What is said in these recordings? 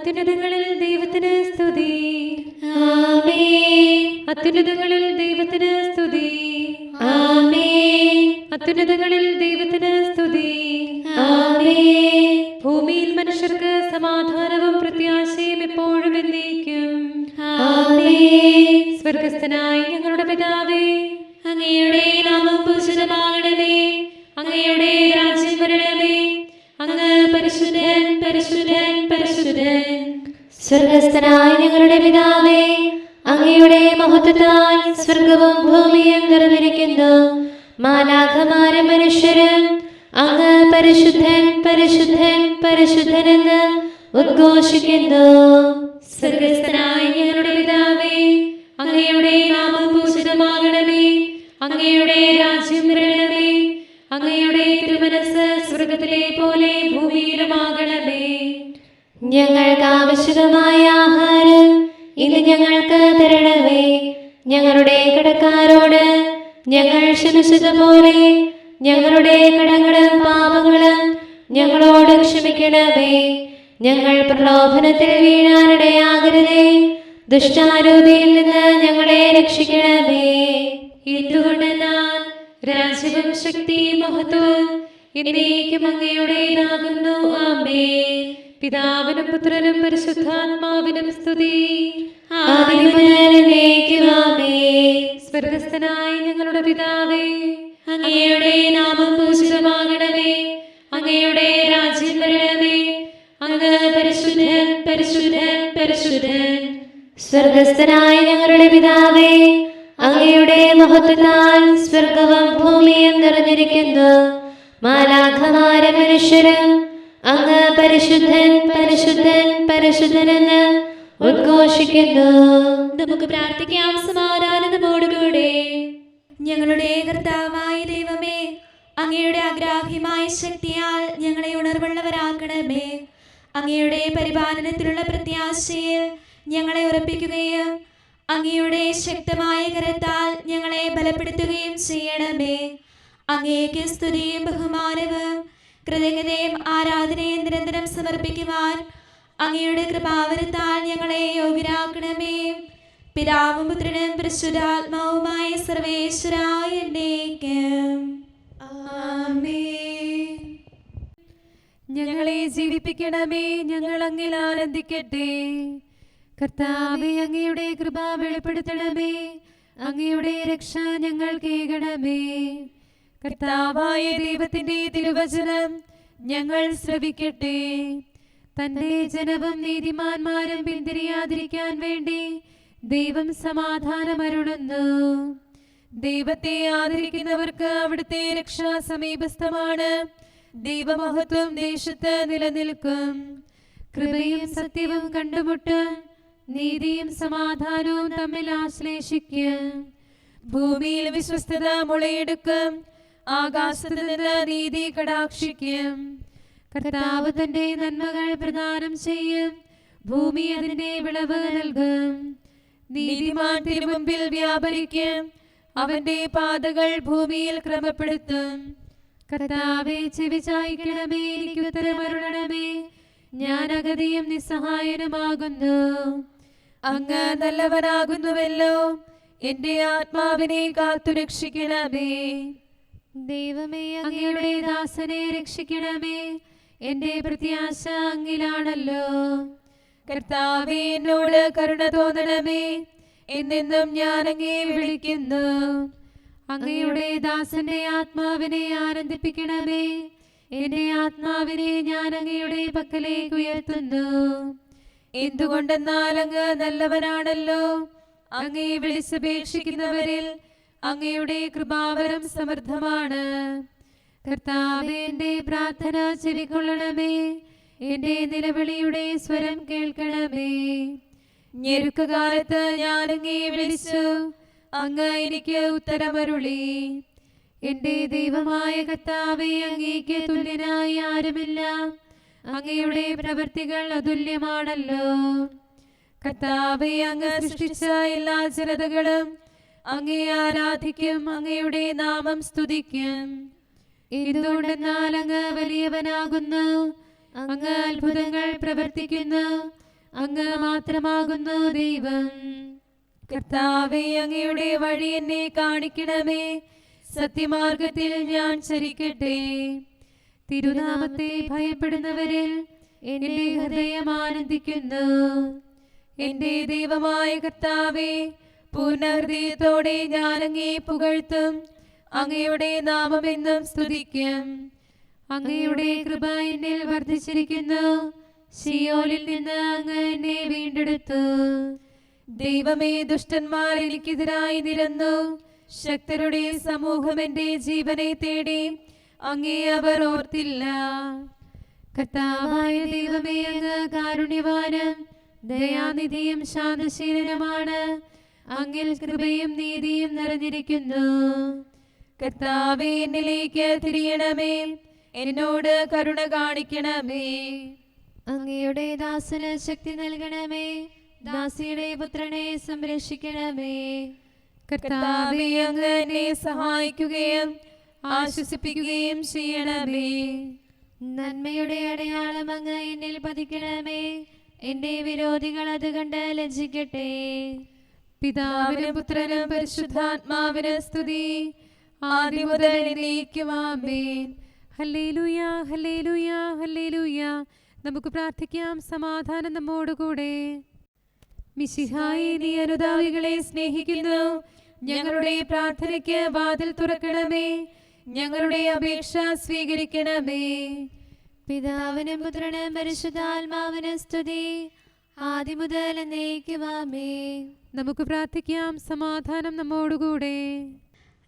അത്യുന്നതങ്ങളിൽ ദൈവത്തിന് സ്തുതി. ആമേൻ. അത്യുന്നതങ്ങളിൽ ദൈവത്തിന് സ്തുതി. ആമേൻ. അത്യുന്നതങ്ങളിൽ ദൈവത്തിന് സ്തുതി. ആമേൻ. ഭൂമിയിൽ മനുഷ്യർക്ക് സമാധാനവും പ്രത്യാശയും എപ്പോഴും എന്നേക്കും. ആമേൻ. സ്വർഗസ്ഥനായ ഞങ്ങളുടെ പിതാവേ, അങ്ങയുടെ നാമം പൂജിതമാകണമേ. അങ്ങയുടെ രാജ്യം വരണമേ. അങ്ങ് പരിശുദ്ധൻ, പരിശുദ്ധൻ, പരിശുദ്ധൻ. സ്വർഗസ്ഥനായ ഞങ്ങളുടെ പിതാവേ, അങ്ങയുടെ മഹത്വത്താൽ സ്വർഗവും ഭൂമിയും നിറഞ്ഞിരിക്കുന്നു. മാലാഖമാരും മനുഷ്യരും അങ്ങ് പരിശുദ്ധൻ, പരിശുദ്ധൻ, പരിശുദ്ധനെന്ന് ഉദ്ഘോഷിക്കുന്നു. സ്വർഗസ്ഥനായ ഞങ്ങളുടെ പിതാവേ, അങ്ങയുടെ നാമം പൂജിതമാകണമേ. അങ്ങയുടെ രാജ്യം വരണമേ. അങ്ങയുടെ തിരുമനസ്സ് സ്വർഗത്തിലെ പോലെ ഭൂമിയിലുമാകണമേ. ഞങ്ങൾക്ക് ആവശ്യമായ ആഹാരം ഇന്ന് ഞങ്ങൾക്ക് തരണമേ. ഞങ്ങളുടെ കടക്കാരോട് ഞങ്ങൾ ക്ഷമിച്ചതുപോലെ ഞങ്ങളുടെ കടങ്ങളും പാപങ്ങളും ഞങ്ങളോട് ക്ഷമിക്കണമേ. ഞങ്ങൾ പ്രലോഭനത്തിൽ വീഴാനിടയാകരുതേ. ദുഷ്ടാരൂപിയിൽ നിന്ന് ഞങ്ങളെ രക്ഷിക്കണമേ. എന്തുകൊണ്ടെന്നാൽ രാജ്യവും ശക്തിയും മഹത്വവും എന്നേക്കും അങ്ങയുടേതാകുന്നു. ആമേൻ. പിതാവിനും പുത്രനും പരിശുദ്ധാത്മാവിനും സ്തുതി. ആദിയും മുതൽ എന്നേക്കും ആമേൻ. സ്വർഗസ്ഥനായ ഞങ്ങളുടെ പിതാവേ, അങ്ങയുടെ നാമം പൂജിതമാകണമേ. അങ്ങയുടെ രാജ്യം വരണമേ. അങ്ങ് പരിശുദ്ധൻ, പരിശുദ്ധൻ, പരിശുദ്ധൻ. സ്വർഗസ്ഥനായ ഞങ്ങളുടെ പിതാവേ, അങ്ങയുടെ മഹത്വത്താൽ സ്വർഗവും ഭൂമിയും നിറഞ്ഞിരിക്കുന്നു. മാലാഖമാരും മനുഷ്യരും അങ്ങ് പരിശുദ്ധൻ, പരിശുദ്ധൻ, പരിശുദ്ധനെന്ന് ഉദ്ഘോഷിക്കുന്നു. നമുക്ക് പ്രാർത്ഥിക്കാം സമാധാനത്തോടുകൂടെ. ഞങ്ങളുടെ കർത്താവായ ദൈവമേ, അങ്ങയുടെ അഗ്രാഹ്യമായ ശക്തിയാൽ ഞങ്ങളെ ഉണർവുള്ളവരാക്കണമേ. അങ്ങയുടെ പരിപാലനത്തിലുള്ള പ്രത്യാശയിൽ ഞങ്ങളെ ഉറപ്പിക്കുകയും അങ്ങയുടെ ശക്തമായ കരത്താൽ ഞങ്ങളെ ബലപ്പെടുത്തുകയും ചെയ്യണമേ. അങ്ങേക്ക് സ്തുതിയും ബഹുമാനവും കൃതജ്ഞതയും ആരാധനയും നിരന്തരം സമർപ്പിക്കുവാൻ അങ്ങയുടെ കൃപാവരത്താൽ ഞങ്ങളെ യോഗ്യരാക്കണമേ. പിതാവും പുത്രനും പരിശുദ്ധാത്മാവുമായ സർവേശ്വരായ എന്നേക്കും ആമേൻ. ഞങ്ങളെ ജീവിപ്പിക്കണമേ. ഞങ്ങൾ അങ്ങിൽ ആനന്ദിക്കട്ടെ. കർത്താവേ, അങ്ങയുടെ കൃപ വെളിപ്പെടുത്തണമേ. അങ്ങയുടെ രക്ഷ ഞങ്ങൾ കേൾക്കണമേ. കർത്താവായ ദൈവത്തിന്റെ തിരുവചനം ഞങ്ങൾ ശ്രവിക്കട്ടെ. തന്റെ ജനവും നീതിമാന്മാരും പിന്തിരിയാതിരിക്കാൻ വേണ്ടി ദൈവം സമാധാനമരുളുന്നു. ദൈവത്തെ ആദരിക്കുന്നവർക്ക് അവിടുത്തെ രക്ഷ സമീപസ്ഥമാണ്. ദൈവമഹത്വം ദേശത്ത് നിലനിൽക്കും. കൃപയും സത്യവും കണ്ടുമുട്ടും. നീതിയും സമാധാനവും തമ്മിൽ ആശ്ലേഷിക്കും. ഭൂമിയിൽ വിശ്വസ്തത മുളയെടുക്കും. ആകാശത്ത് നിന്ന് നീതി കടാക്ഷിക്കും. കർത്താവ് തന്റെ നന്മകൾ പ്രദാനം ചെയ്യും. ഭൂമി അതിന്റെ വിളവ് നൽകും. നീതിമാൻ തിരുമുമ്പിൽ വ്യാപരിക്കും. അവന്റെ പാതകൾ ഭൂമിയിൽ ക്രമപ്പെടുത്തും. കർത്താവേ, ചെവി ചായ്ക്കണമേ. എനിക്ക് ഉത്തരമരുളണമേ. ഞാൻ അഗതിയും നിസ്സഹായനുമാകുന്നു. അങ്ങ് നല്ലവനാകുന്നുവല്ലോ. എന്റെ ആത്മാവിനെ കാത്തുരക്ഷിക്കണമേ. ദൈവമേ, അങ്ങയുടെ ദാസനെ രക്ഷിക്കണമേ. എന്റെ പ്രത്യാശ അങ്ങിലാണല്ലോ. കർത്താവേ, എന്നോട് കരുണ തോന്നണമേ. എന്നെന്നും ഞാൻ അങ്ങേ വിളിക്കുന്നു. അങ്ങയുടെ ദാസന്റെ ആത്മാവിനെ ആനന്ദിപ്പിക്കണമേ. എന്റെ ആത്മാവിനെ ഞാൻ അങ്ങയുടെ പക്കലേക്ക് ഉയർത്തുന്നു. എന്തുകൊണ്ടെന്നാൽ അങ്ങ് നല്ലവനാണല്ലോ. അങ്ങേ വിളിച്ചപേക്ഷിക്കുന്നവരിൽ അങ്ങയുടെ കൃപാവരം സമൃദ്ധമാണ്. കർത്താവേ, എന്റെ പ്രാർത്ഥന ചെവിക്കൊള്ളണമേ. എന്റെ നിലവിളിയുടെ സ്വരം കേൾക്കണമേ. ഞെരുക്കകാലത്ത് ഞാൻ അങ്ങേ വിളിച്ചു. അങ്ങ് എനിക്ക് ഉത്തരമരുളി. എന്റെ ദൈവമായ കർത്താവേ, അങ്ങേക്ക് തുല്യനായി ആരുമില്ല. അങ്ങയുടെ പ്രവൃത്തികൾ അതുല്യമാണല്ലോ. കർത്താവേ, അങ്ങ് സൃഷ്ടിച്ച എല്ലാ ജനതകളും അങ്ങേ ആരാധിക്കും. അങ്ങയുടെ നാമം സ്തുതിക്കും. എന്തുകൊണ്ടെന്നാൽ അങ്ങ് വലിയവനാകുന്നു. അങ്ങ് അത്ഭുതങ്ങൾ പ്രവർത്തിക്കുന്നു. അങ്ങ് മാത്രമാകുന്നു ദൈവം. കർത്താവേ, അങ്ങയുടെ വഴി എന്നെ കാണിക്കണമേ. സത്യമാർഗത്തിൽ ഞാൻ ചരിക്കട്ടെ. തിരുനാമത്തെ ഭയപ്പെടുന്നവരിൽ എന്റെ ഹൃദയം ആനന്ദിക്കുന്നു. എന്റെ ദൈവമായ കർത്താവേ, പൂർണ്ണ ഹൃദയത്തോടെ ഞാൻ അങ്ങയെ പുകഴ്ത്തും. അങ്ങയുടെ നാമമെന്നും സ്തുതിക്കും. അങ്ങയുടെ കൃപ എന്നിൽ വർദ്ധിച്ചിരിക്കുന്നു. സിയോനിൽ നിന്ന് അങ്ങ് എന്നെ വീണ്ടെടുത്തു. ദൈവമേ, ദുഷ്ടന്മാർ എനിക്കെതിരായി നിരന്നു. ശക്തരുടെ സമൂഹം എന്റെ ജീവനെ തേടി. അങ്ങേ അവർ ഓർത്തില്ല. കർത്താവായ ദൈവമേ, അങ്ങ് കാരുണ്യവാനും ദയാനിധിയും ശാന്തശീലനുമാണ്. അങ്ങിൽ കൃപയും നീതിയും നിറഞ്ഞിരിക്കുന്നു. കർത്താവേ, എന്നിലേക്ക് തിരിയണമേ. എന്നോട് കരുണ കാണിക്കണമേ. അങ്ങയുടെ ദാസന് ശക്തി നൽകണമേ. ദാസിയുടെ പുത്രനെ സംരക്ഷിക്കണമേ. കർത്താവേ, അങ്ങ് എന്നെ സഹായിക്കുകയും ആശ്വസിപ്പിക്കുകയും ചെയ്യണമേ. നന്മയുടെ അടയാളം അങ്ങ് എന്നിൽ പതിക്കണമേ. എന്റെ വിരോധികൾ അത് കണ്ട് ലജ്ജിക്കട്ടെ. പിതാവിനും പുത്രനും പരിശുദ്ധാത്മാവിനും സ്തുതി, ആദ്യം മുതൽ എന്നേക്കും ആമേൻ. Hallelujah, hallelujah, hallelujah. നമുക്ക് പ്രാർത്ഥിക്കാം. സമാധാനം നമ്മോടുകൂടെ. മിശിഹായേ, നീ അനുതാപികളെ സ്നേഹിക്കുന്നു. ഞങ്ങളുടെ പ്രാർത്ഥനയ്ക്ക് വാതിൽ തുറക്കണമേ. ഞങ്ങളുടെ അപേക്ഷ സ്വീകരിക്കണമേ. പിതാവിനും പുത്രനും പരിശുദ്ധാത്മാവിനും സ്തുതി, ആദ്യം മുതൽ എന്നേക്കും ആമേൻ. നമുക്ക് പ്രാർത്ഥിക്കാം. സമാധാനം നമ്മോടുകൂടെ.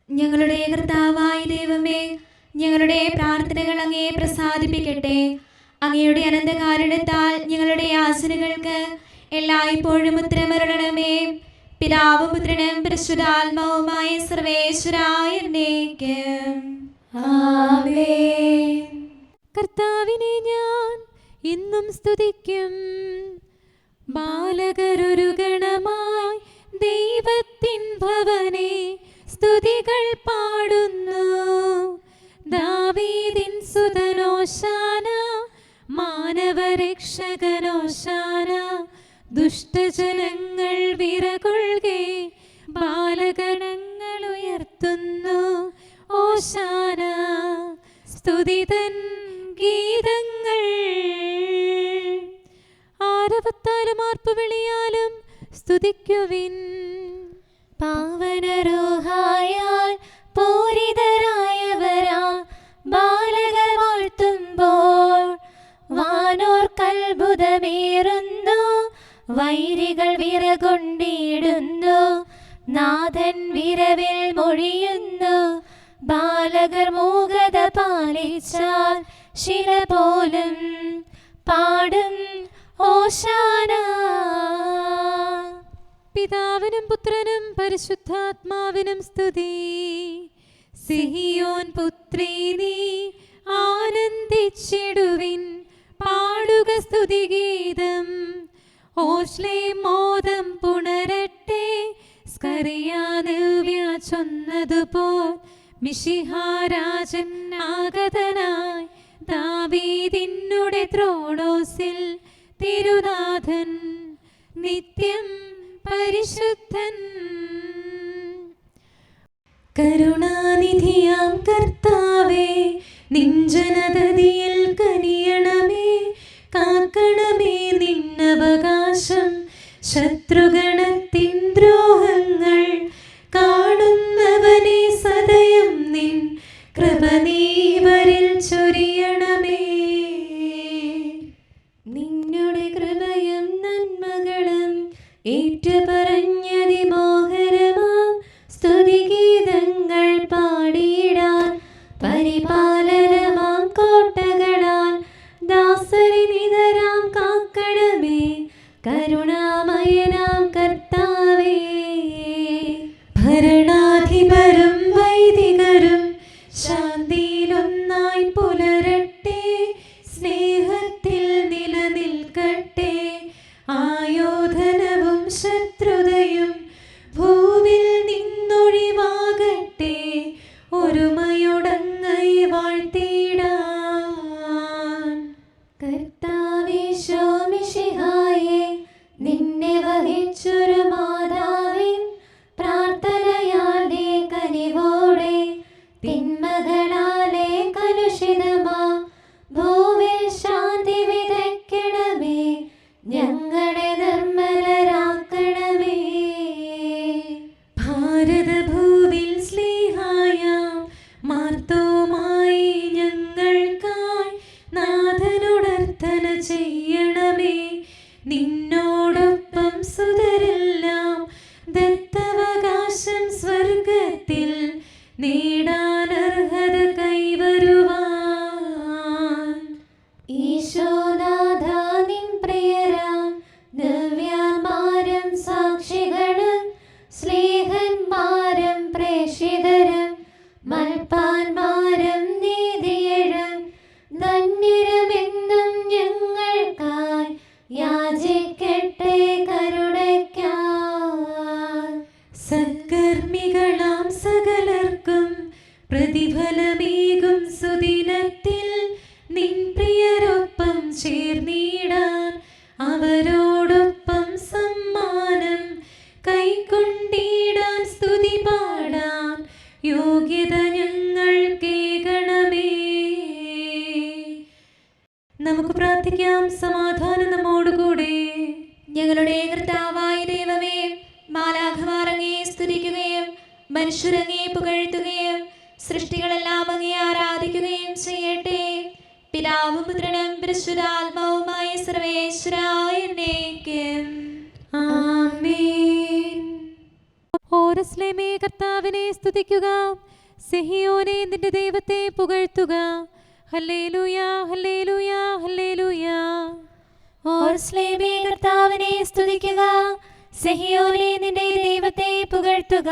ഞങ്ങളുടെ കർത്താവായ ദൈവമേ, ഞങ്ങളുടെ പ്രാർത്ഥനകൾ അങ്ങയെ പ്രസാദിപ്പിക്കട്ടെ. അങ്ങയുടെ അനന്തകാരുണ്യത്താൽ ഞങ്ങളുടെ യാചനകൾക്ക് എല്ലായ്പ്പോഴും ഉത്തരമരുളണമേ. പിതാവും പുത്രനും പരിശുദ്ധാത്മാവുമായ സർവേശ്വരായ എന്നേക്കും ആമേൻ. കർത്താവിനെ ഞാൻ ഇന്നും സ്തുതിക്കും. ബാലകരൊരു ഗണമായി ദൈവത്തിൻ ഭവനെ സ്തുതികൾ പാടുന്നു. ദാവീദിൻ സുതനോശാന, മാനവരക്ഷകനോശാന. ദുഷ്ടജനങ്ങൾ വിറകൊള്ളുകെ ബാലഗണങ്ങൾ ഉയർത്തുന്നു ഓശാന. സ്തുതിതൻ ഗീതങ്ങൾ ആരവത്താലും ആർപ്പുവിളിയാലും സ്തുതിക്കുവിൻ. പാവനരോഹായാൽ പൂരിതരായവരാ ബാലകർ വാഴ്ത്തുമ്പോൾ വാനോർ കൽബുധമേറുന്നു. വൈരികൾ വിറകൊണ്ടിടുന്നു. നാഥൻ വിരവിൽ മൊഴിയുന്നു. ബാലകർ മൂകത പാലിച്ചാൽ ശില പോലും പാടും ഓശാന. പിതാവിനും പുത്രനും പരിശുദ്ധാത്മാവിനും സ്തുതി. സിഹിയോൻ പുത്രീ, നീ ആനന്ദിച്ചിടുവിൻ. പാടുക സ്തുതിഗീതം. ഓശ്ലേം മോദം പുണരട്ടെ. സ്കറിയാ ദിവ്യ ചൊന്നതുപോൽ മിശിഹാരാജൻ ആഗതനായി. ദാവീദിന്നുടെ ത്രോണോസിൽ തിരുനാഥൻ നിത്യം പരിശുദ്ധൻ. കരുണാനിധിയാം കർത്താവേ, നിഞ്ജനതതിയിൽ കനിയണമേ. കാക്കണമേ നിന്നവകാശം. ശത്രുഗണത്തിൻ ദ്രോഹങ്ങൾ കാണുന്നവനെ സദയം നിൻ കൃപ നീവരിൽ ചൊരിയണമേ. നിന്നുടെ കൃപയും നന്മകളും ഏറ്റുപറഞ്ഞതിമോഹരമാം സ്തുതിഗീതങ്ങൾ പാടിയിടാൻ പരിപാലനമാം കോട്ടകളാൽ ദാസരി നിതരാം കാക്കണമേ. കരുണാമയനാം കർത്താവേ, ഭരണാധിപരും വൈദികരും ശാന്തിയിലൊന്നായി പുലരട്ടെ. സ്നേഹത്തിൽ നിലനിൽക്കട്ടെ. ആയോധനവും ശത്രുതയും ഭൂവിൽ നിന്നൊഴിവാകട്ടെ. ഒരുമയോടങ്ങയെ വാഴ്ത്തിടാൻ. കർത്താവേ, ശോമിശിഹായേ, എന്നെ വഹിച്ചൊരു മാതാവിൻ പ്രാർത്ഥനയാലെ കനിവോടെ തിന്മകളാലെ കലുഷിതമാ ഭൂവിൽ ശാന്തി വിതയ്ക്കണമേ, ഞങ്ങളെ നിർമ്മലരാക്കണമേ. ഭാരതഭൂവിൽ സ്ലീഹായാം മാർത്തോമായി ഞങ്ങൾക്കായി നാഥനുടർത്തന ചെയ്യണമേ. നിന്നോടൊപ്പം സുതരെല്ലാം ദത്തവകാശം സ്വർഗത്തിൽ നേടാനർഹത കൈവരുവാൻ. ഈശോനാഥ നിൻ പ്രിയരാം ദിവ്യന്മാരും സാക്ഷികളും സ്നേഹന്മാരും പ്രേക്ഷിതരും മൽപ്പാന്മാരും നീതിയരും ധന്യരുമെന്നും ഞങ്ങൾക്കായി യാചിക്കട്ടെ കരുണയ്ക്കായി. സത്കർമ്മികളാം സകലർക്കും പ്രതിഫലമേകും സുദിനത്തിൽ നിൻ പ്രിയരൊപ്പം ചേർന്നിടാൻ അവരോടൊപ്പം സമ്മാനം കൈക്കൊണ്ടിടാൻ സ്തുതി പാടാൻ യോഗ്യത ഞങ്ങൾക്കേകണമേ. നമുക്ക് പ്രാർത്ഥിക്കാം. സമാധാനം നമ്മോടുകൂടെ. ഞങ്ങളുടെ കർത്താവായ ദൈവമേ, മാലാഖമാർ അങ്ങയെ സ്തുതിക്കുകയും മനുഷ്യരങ്ങയെ പുകഴ്ത്തുകയും സൃഷ്ടികളെല്ലാം അങ്ങയെ ആരാധിക്കുകയും ചെയ്യട്ടെ. പിതാവും പുത്രനും പരിശുദ്ധാത്മാവുമായ സർവേശ്വരായ എന്നേക്കും ആമേൻ. ഓരസ്ലേമേ, കർത്താവിനെ സ്തുതിക്കുക. സിഹിയോനെ, നിന്റെ ദൈവത്തെ പുകഴ്ത്തുക. Hallelujah, hallelujah, hallelujah. ഓർസ്ലേമേ, കർത്താവിനെ സ്തുതിക്കുക. സിഹിയോനെ, നിന്റെ ദൈവത്തെ പുകഴ്ത്തുക.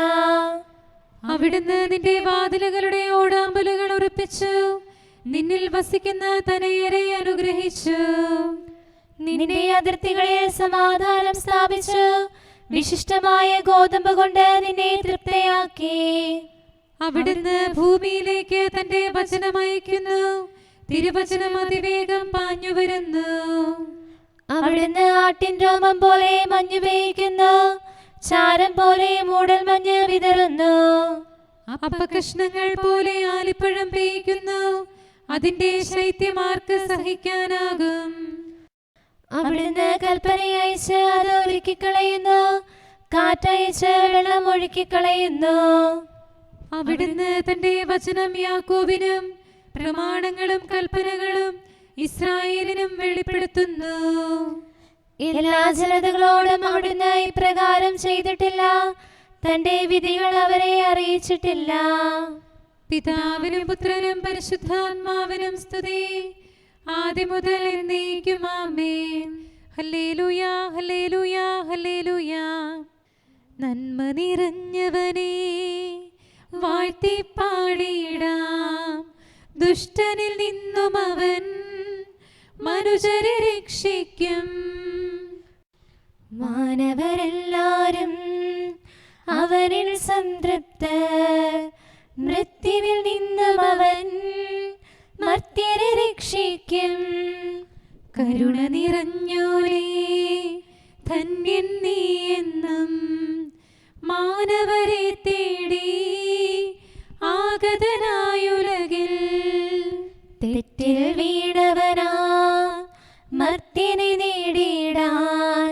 അവിടുന്ന് നിന്റെ വാതിലുകളുടെ ഓടാമ്പലുകൾ ഉറപ്പിച്ചു, നിന്നിൽ വസിക്കുന്ന തനയരെ അനുഗ്രഹിച്ചു. നിന്റെ അതിർത്തികളിൽ സമാധാനം സ്ഥാപിച്ചു, വിശിഷ്ടമായ ഗോതമ്പ് കൊണ്ട് നിന്നെ തൃപ്തയാക്കി. അവിടുന്ന് ഭൂമിയിലേക്ക് തന്റെ വചനം അയക്കുന്നു, തിരുവചനം അതിവേഗം പാഞ്ഞു വരുന്നു. അവിടുന്ന് ആട്ടിൻ രോമം പോലെ മഞ്ഞു പെയ്യ്ക്കുന്നു, ചാരം പോലെ മൂടൽ മഞ്ഞ് വിതറുന്നു. അപ്പകഷ്ണങ്ങൾ പോലെ ആലിപ്പഴം പെയ്യ്ക്കുന്നു, അതിന്റെ ശൈത്യമാർക്ക് സഹിക്കാനാകും. അവിടുന്ന് കൽപ്പനയയച്ച് അത് ഒരുക്കിക്കളയുന്നു, കാറ്റയച്ച് വെള്ളം ഒഴുക്കിക്കളയുന്നു. അവിടുന്ന് തന്റെ വചനം യാക്കോബിനും പ്രമാണങ്ങളും കൽപ്പനകളും ഇസ്രായേലിനും വെളിപ്പെടുത്തുന്നു. എല്ലാ ജനതകളോടും അവിടുന്ന് ഇപ്രകാരം ചെയ്തിട്ടില്ല, തന്റെ വിധികൾ അവരെ അറിയിച്ചിട്ടില്ല. പിതാവിനും പുത്രനും പരിശുദ്ധാത്മാവിനും സ്തുതി, ആദ്യം മുതൽ എന്നേക്കും ആമേൻ. Hallelujah, hallelujah, hallelujah. നന്മ നിറഞ്ഞവനേ, വാഴ്ത്തി പാടിയിടാം. ദുഷ്ടനിൽ നിന്നും അവൻ മനുഷ്യരെ രക്ഷിക്കും. മാനവരെല്ലാരും അവനിൽ സംതൃപ്തർ, മൃത്യുവിൽ നിന്നും അവൻ മർത്യരെ രക്ഷിക്കും. കരുണ നിറഞ്ഞോരേ, ധന്യൻ നീ എന്നും മാനവരെ തേടി ആഗതനായുലകിൽ. തെറ്റിൽ വീണവനാ മർത്യനെ നേടിയിടാൻ,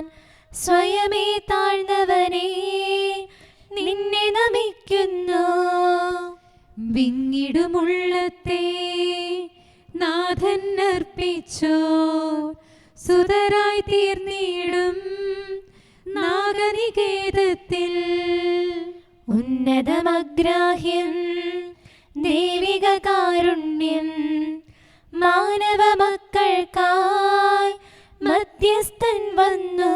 സ്വയമേ താഴ്ന്നവനെ നിന്നെ നമിക്കുന്നു. വിങ്ങിടുമുള്ളത്തെ നാഥൻ അർപ്പിച്ചോ, സുതരായി തീർന്നിടും നാഗനികേതത്തിൽ. ഉന്നതമഗ്രാഹ്യം ദൈവിക കാരുണ്യം, മാനവ മക്കൾക്കായി മധ്യസ്ഥൻ വന്നു.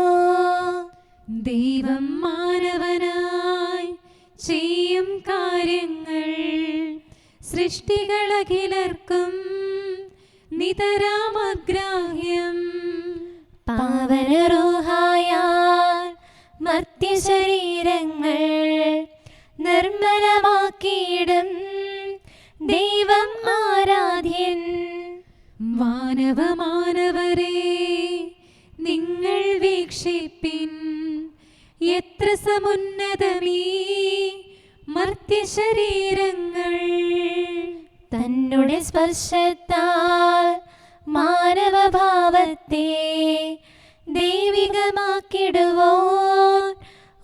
ദൈവം മാനവനായി ചെയ്യും കാര്യങ്ങൾ സൃഷ്ടികളഖിലർക്കും നിതരാമഗ്രാഹ്യം. പാവനറൂഹായാൽ മർത്യശരീരങ്ങൾ നിർമ്മലമാക്കിയിടും ദൈവം ആരാധ്യൻ. മാനവരെ നിങ്ങൾ വീക്ഷിപ്പിൻ, എത്ര സമുന്നതമീ മർത്യശരീരങ്ങൾ. തന്നുടെ സ്പർശത്താൽ മാനവഭാവത്തെ ദൈവികമാക്കിടുവോൻ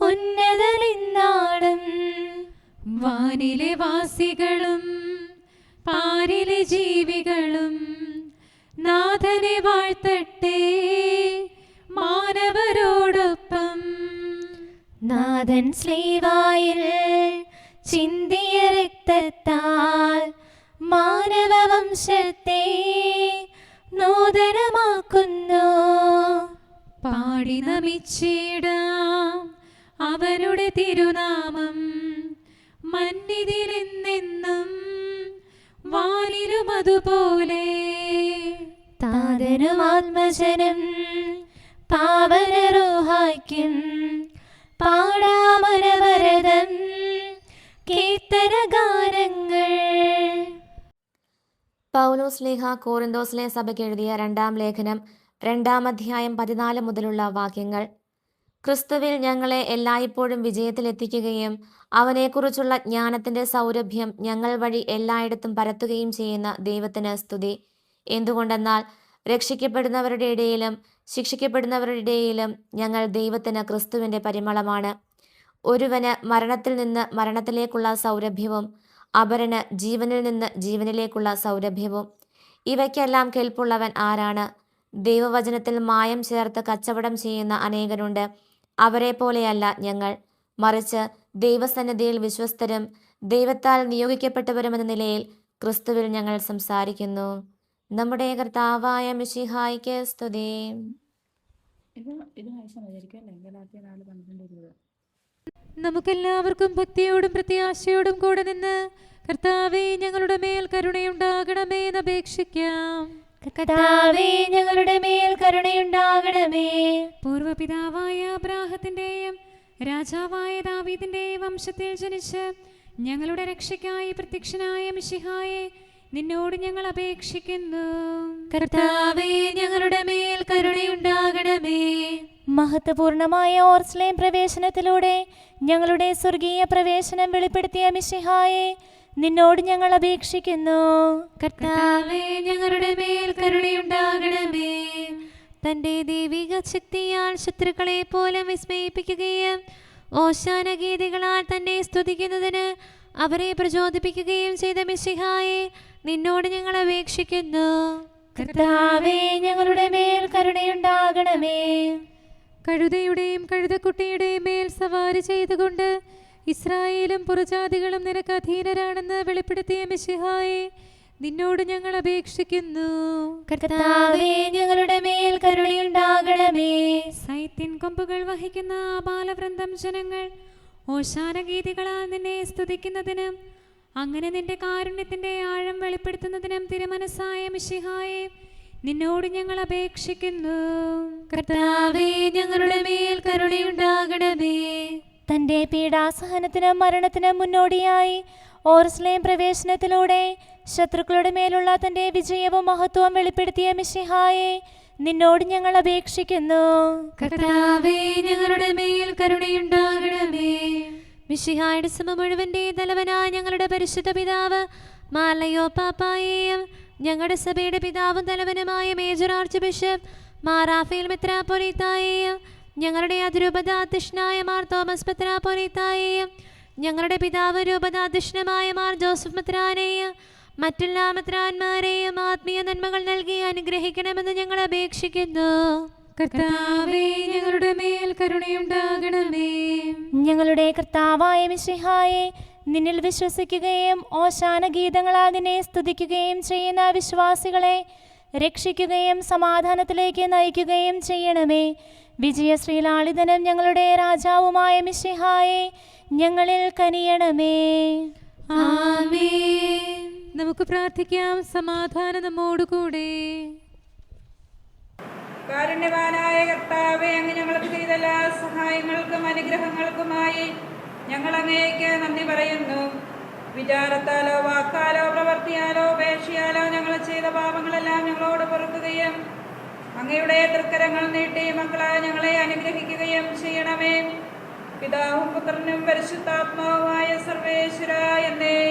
ഉന്നതനെന്നാടും. വാനിലെ വാസികളും പാരിലെ ജീവികളും നാഥനെ വാഴ്ത്തട്ടെ മാനവരോടൊപ്പം. നാഥൻ സ്ലീവായിൽ ചിന്തിയ രക്തത്താൽ മാനവവംശത്തെ നൂതനമാക്കുന്നു. പാടി നമിച്ചിടാം അവരുടെ തിരുനാമം മന്നിതിലെന്നെന്നും വാനിലും അതുപോലെ. താതനും ആത്മജനും പാവനരോഹായ്ക്കും പാടാമനവരതം കീർത്തനഗാനങ്ങൾ. പൗലോസ് ലേഖ കോറിന്തോസിലെ സഭയ്ക്ക് എഴുതിയ 2-ാം ലേഖനം 2-ാം അധ്യായം 14 മുതലുള്ള വാക്യങ്ങൾ. ക്രിസ്തുവിൽ ഞങ്ങളെ എല്ലായ്പ്പോഴും വിജയത്തിലെത്തിക്കുകയും അവനെക്കുറിച്ചുള്ള ജ്ഞാനത്തിൻ്റെ സൗരഭ്യം ഞങ്ങൾ വഴി എല്ലായിടത്തും പരത്തുകയും ചെയ്യുന്ന ദൈവത്തിന് സ്തുതി. എന്തുകൊണ്ടെന്നാൽ രക്ഷിക്കപ്പെടുന്നവരുടെ ഇടയിലും ശിക്ഷിക്കപ്പെടുന്നവരുടെ ഇടയിലും ഞങ്ങൾ ദൈവത്തിന് ക്രിസ്തുവിൻ്റെ പരിമളമാണ്. ഒരുവന് മരണത്തിൽ നിന്ന് മരണത്തിലേക്കുള്ള സൗരഭ്യവും അപരന് ജീവനിൽ നിന്ന് ജീവനിലേക്കുള്ള സൗരഭ്യവും. ഇവയ്ക്കെല്ലാം കെൽപ്പുള്ളവൻ ആരാണ്? ദൈവവചനത്തിൽ മായം ചേർത്ത് കച്ചവടം ചെയ്യുന്ന അനേകരുണ്ട്. അവരെ പോലെയല്ല ഞങ്ങൾ, മറിച്ച് ദൈവസന്നിധിയിൽ വിശ്വസ്തരും ദൈവത്താൽ നിയോഗിക്കപ്പെട്ടവരുമെന്ന നിലയിൽ ക്രിസ്തുവിൽ ഞങ്ങൾ സംസാരിക്കുന്നു. നമ്മുടെ കർത്താവായ മിശിഹായ്ക്ക് സ്തുതി. നമുക്കെല്ലാവർക്കും ഭക്തിയോടും പ്രത്യാശയോടും കൂടെ നിന്ന് കർത്താവേ ഞങ്ങളുടെ മേൽ കരുണയുണ്ടാകണമേ എന്ന് അപേക്ഷിക്കാം. കർത്താവേ ഞങ്ങളുടെ മേൽ കരുണയുണ്ടാകണമേ. പൂർവപിതാവായ അബ്രാഹത്തിന്റെയും രാജാവായ ദാവീദിന്റെയും വംശത്തിൽ ജനിച്ച് ഞങ്ങളുടെ രക്ഷയ്ക്കായി പ്രത്യക്ഷനായ മിശിഹായെ നിന്നോട് ഞങ്ങൾ അപേക്ഷിക്കുന്നു. കർത്താവേ ഞങ്ങളുടെ മേൽ കരുണയുണ്ടാകണമേ. മഹത്വപൂർണമായ ഓർസ്ലേം പ്രവേശനത്തിലൂടെ ഞങ്ങളുടെ സ്വർഗീയ പ്രവേശനം വെളിപ്പെടുത്തിയ മിശിഹായെ നിന്നോട് ഞങ്ങൾ അപേക്ഷിക്കുന്നു. കർത്താവേ ഞങ്ങളുടെ മേൽ കരുണയുണ്ടാകണമേ. തന്റെ ദൈവിക ശക്തിയാൽ ശത്രുക്കളെ പോലും വിസ്മയിപ്പിക്കുകയും ഓശാന ഗീതികളാൽ തന്നെ സ്തുതിക്കുന്നതിന് അവരെ പ്രചോദിപ്പിക്കുകയും ചെയ്ത മിശിഹായെ നിന്നോട് ഞങ്ങൾ അപേക്ഷിക്കുന്നു. കർത്താവേ ഞങ്ങളുടെ മേൽ കരുണയുണ്ടാകണമേ. കഴുതയുടെയും കഴുതക്കുട്ടിയുടെയും മേൽ സവാരി ചെയ്തുകൊണ്ട് ഇസ്രായേലും പുറജാതികളും നിനക്ക് അധീനരാണെന്ന് വെളിപ്പെടുത്തിയ മിശിഹായെ നിന്നോട് ഞങ്ങൾ അപേക്ഷിക്കുന്നു. കർത്താവേ ഞങ്ങളുടെ മേൽ കരുണയുണ്ടാകണമേ. സൈത്തിൻ കൊമ്പുകൾ വഹിക്കുന്ന ബാലവൃന്ദം ജനങ്ങൾ ഓശാന ഗീതികളാൽ നിന്നെ സ്തുതിക്കുന്നതിനും അങ്ങനെ നിന്റെ കാരുണ്യത്തിന്റെ ആഴം വെളിപ്പെടുത്തുന്നതിനും തിരുമനസ്സായ മിശിഹായെ നിന്നോട് ഞങ്ങൾ അപേക്ഷിക്കുന്നു. കർത്താവേ ഞങ്ങളുടെ മേൽ കരുണയുണ്ടാകണമേ. തന്റെ പീഡാസഹനത്തിനും മരണത്തിനും മുന്നോടിയായി ഓർസ്ലേം പ്രവേശനത്തിലൂടെ ശത്രുക്കളുടെ മേലുള്ള തന്റെ വിജയവും മഹത്വവും വെളിപ്പെടുത്തിയ മിശിഹായെ നിന്നോട് ഞങ്ങൾ അപേക്ഷിക്കുന്നു. കർത്താവേ ഞങ്ങളുടെ മേൽ കരുണയുണ്ടാകണമേ. മിശിഹായുടെ സഭ മുഴുവന്റെ തലവനായ ഞങ്ങളുടെ പരിശുദ്ധ പിതാവ് മാർലയോ പാപ്പായെയും ഞങ്ങളുടെ സഭയുടെ പിതാവും തലവനുമായ major archbishop Mar Raphael മെത്രാപ്പൊലീത്തായെയും ഞങ്ങളുടെ അതിരൂപതാധ്യക്ഷനായ മാർ തോമസ് മെത്രാപ്പൊലീത്തായെയും ഞങ്ങളുടെ പിതാവ് രൂപതാധ്യക്ഷനായ മാർ ജോസഫ് മെത്രാനെയും മറ്റെല്ലാ മെത്രാന്മാരെയും ആത്മീയ നന്മകൾ നൽകി അനുഗ്രഹിക്കണമെന്ന് ഞങ്ങൾ അപേക്ഷിക്കുന്നു. കർത്താവേ ഞങ്ങളുടെ മേൽ കരുണയുണ്ടാകണമേ. ഞങ്ങളുടെ കർത്താവായ മിശിഹായെ നിന്നിൽ വിശ്വസിക്കുകയും ഓശാന ഗീതങ്ങളാൽ നിന്നെ സ്തുതിക്കുകയും ചെയ്യുന്ന വിശ്വാസികളെ രക്ഷിക്കുകയും സമാധാനത്തിലേക്ക് നയിക്കുകയും ചെയ്യണമേ. വിജയശ്രീലാളിതനും ഞങ്ങളുടെ രാജാവുമായ മിശിഹായെ ഞങ്ങളിൽ കനിയണമേ. ആമേൻ. നമുക്ക് പ്രാർത്ഥിക്കാം. സമാധാനം നമ്മോടുകൂടെ. കാരുണ്യവാനായ കർത്താവേ, അങ്ങ് ഞങ്ങൾക്ക് ചെയ്ത എല്ലാ സഹായങ്ങൾക്കും അനുഗ്രഹങ്ങൾക്കുമായി ഞങ്ങൾ അങ്ങേക്ക് നന്ദി പറയുന്നു. വിചാരത്താലോ വാക്കാലോ പ്രവർത്തിയാലോ ഉപേക്ഷയാലോ ഞങ്ങൾ ചെയ്ത പാപങ്ങളെല്ലാം ഞങ്ങളോട് പൊറുക്കുകയും അങ്ങയുടെ തൃക്കരങ്ങൾ നീട്ടി മക്കളായ ഞങ്ങളെ അനുഗ്രഹിക്കുകയും ചെയ്യണമേ. പിതാവും പുത്രനും പരിശുദ്ധാത്മാവുമായ സർവേശ്വര എന്നേക്കും.